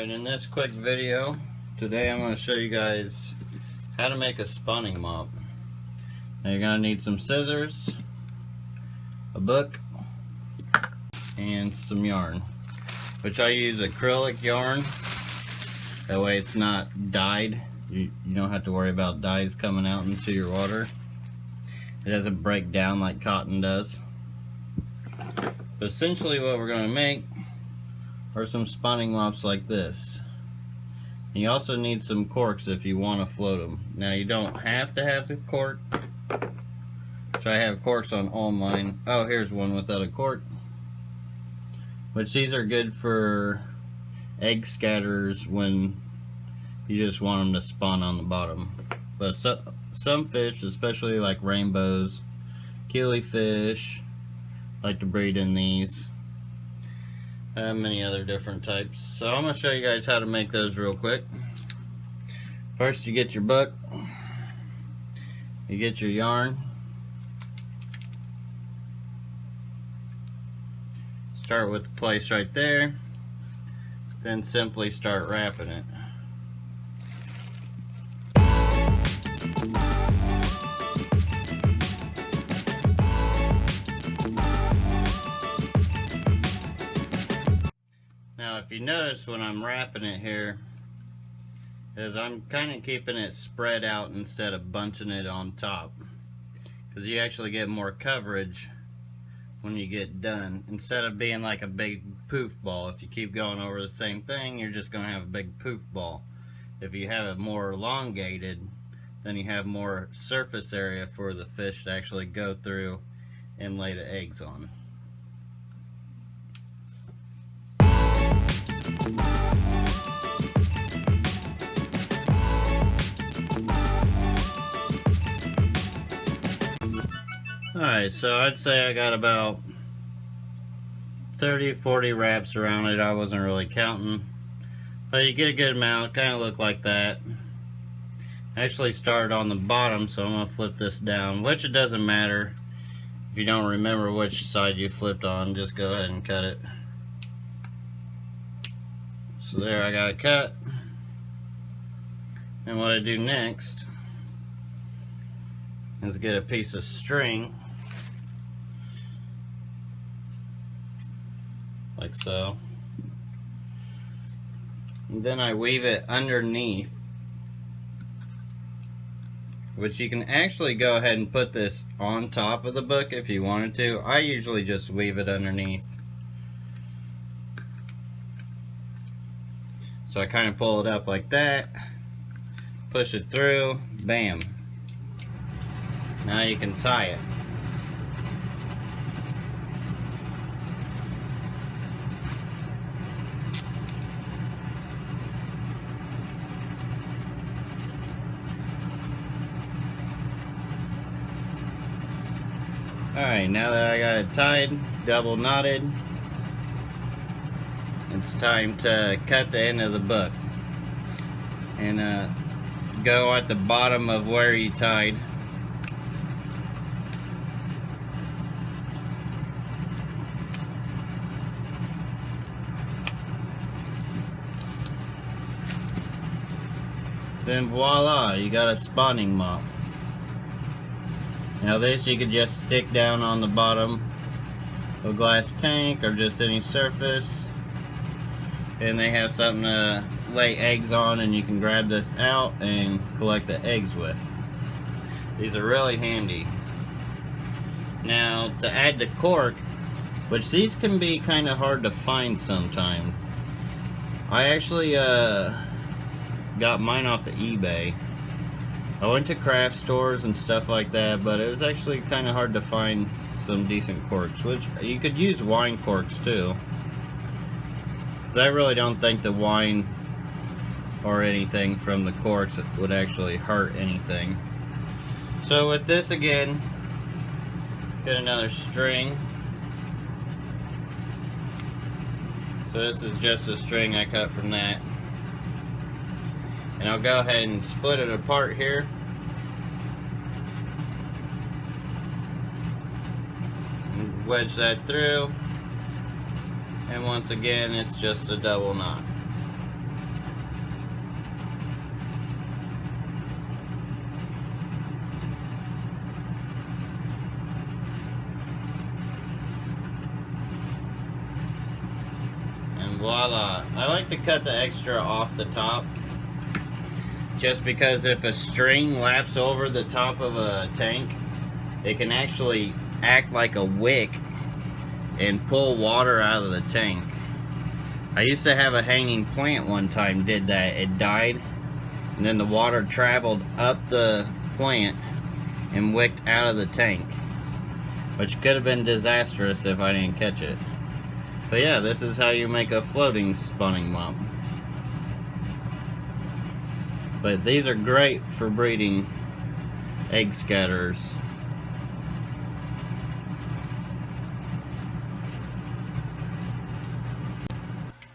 Alright, in this quick video, today I'm going to show you guys how to make a spawning mop. Now you're going to need some scissors, a book, and some yarn. Which I use acrylic yarn. That way it's not dyed. You don't have to worry about dyes coming out into your water. It doesn't break down like cotton does. But essentially what we're going to make are some spawning mops like this. And you also need some corks if you want to float them. Now you don't have to have the cork, which I have corks on all mine. Oh, here's one without a cork. Which these are good for egg scatterers when you just want them to spawn on the bottom. But some fish, especially like rainbows, killifish, like to breed in these. Many other different types. So I'm going to show you guys how to make those real quick. First you get your book, you get your yarn, start with the place right there, then simply start wrapping it. Now if you notice when I'm wrapping it here, is I'm kind of keeping it spread out instead of bunching it on top, because you actually get more coverage when you get done, instead of being like a big poof ball. If you keep going over the same thing, you're just going to have a big poof ball. If you have it more elongated, then you have more surface area for the fish to actually go through and lay the eggs on. Alright, so I'd say I got about 30-40 wraps around it. I wasn't really counting, but you get a good amount. Kind of look like that. I actually started on the bottom, so I'm going to flip this down, which it doesn't matter. If you don't remember which side you flipped on, just go ahead and cut it. So there, I got it cut. And what I do next is get a piece of string, like so, and then I weave it underneath, which you can actually go ahead and put this on top of the book if you wanted to. I usually just weave it underneath. So I kind of pull it up like that, push it through, bam. Now you can tie it. Alright, now that I got it tied, double knotted, it's time to cut the end of the book. And go at the bottom of where you tied. Then voila, you got a spawning mop. Now this you could just stick down on the bottom of a glass tank or just any surface, and they have something to lay eggs on, and you can grab this out and collect the eggs with. These are really handy. Now to add the cork, which these can be kind of hard to find sometimes. I actually got mine off of eBay. I went to craft stores and stuff like that, but it was actually kind of hard to find some decent corks, which you could use wine corks too. So I really don't think the wine or anything from the corks would actually hurt anything. So with this again, get another string. So this is just a string I cut from that. And I'll go ahead and split it apart here. And wedge that through. And once again, it's just a double knot. voila. I like to cut the extra off the top, just because if a string laps over the top of a tank, it can actually act like a wick and pull water out of the tank. I used to have a hanging plant one time, did that. It died, and then the water traveled up the plant and wicked out of the tank, which could have been disastrous if I didn't catch it. But yeah, this is how you make a floating spawning mop. But these are great for breeding egg scatterers.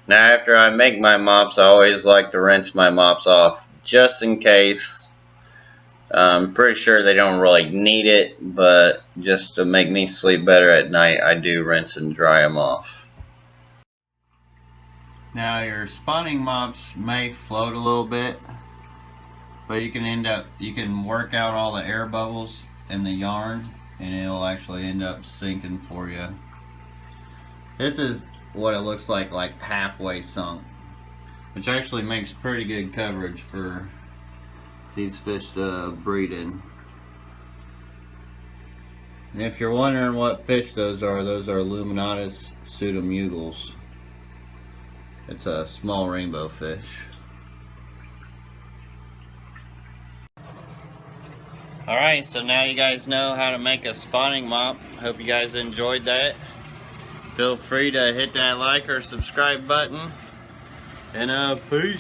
Now after I make my mops, I always like to rinse my mops off just in case. I'm pretty sure they don't really need it, but just to make me sleep better at night, I do rinse and dry them off. Now your spawning mops may float a little bit, but you can work out all the air bubbles in the yarn and it'll actually end up sinking for you. This is what it looks like halfway sunk, which actually makes pretty good coverage for these fish to breed in. And if you're wondering what fish those are Luminatus pseudomugals. It's a small rainbow fish. Alright, so now you guys know how to make a spawning mop. Hope you guys enjoyed that. Feel free to hit that like or subscribe button. And peace.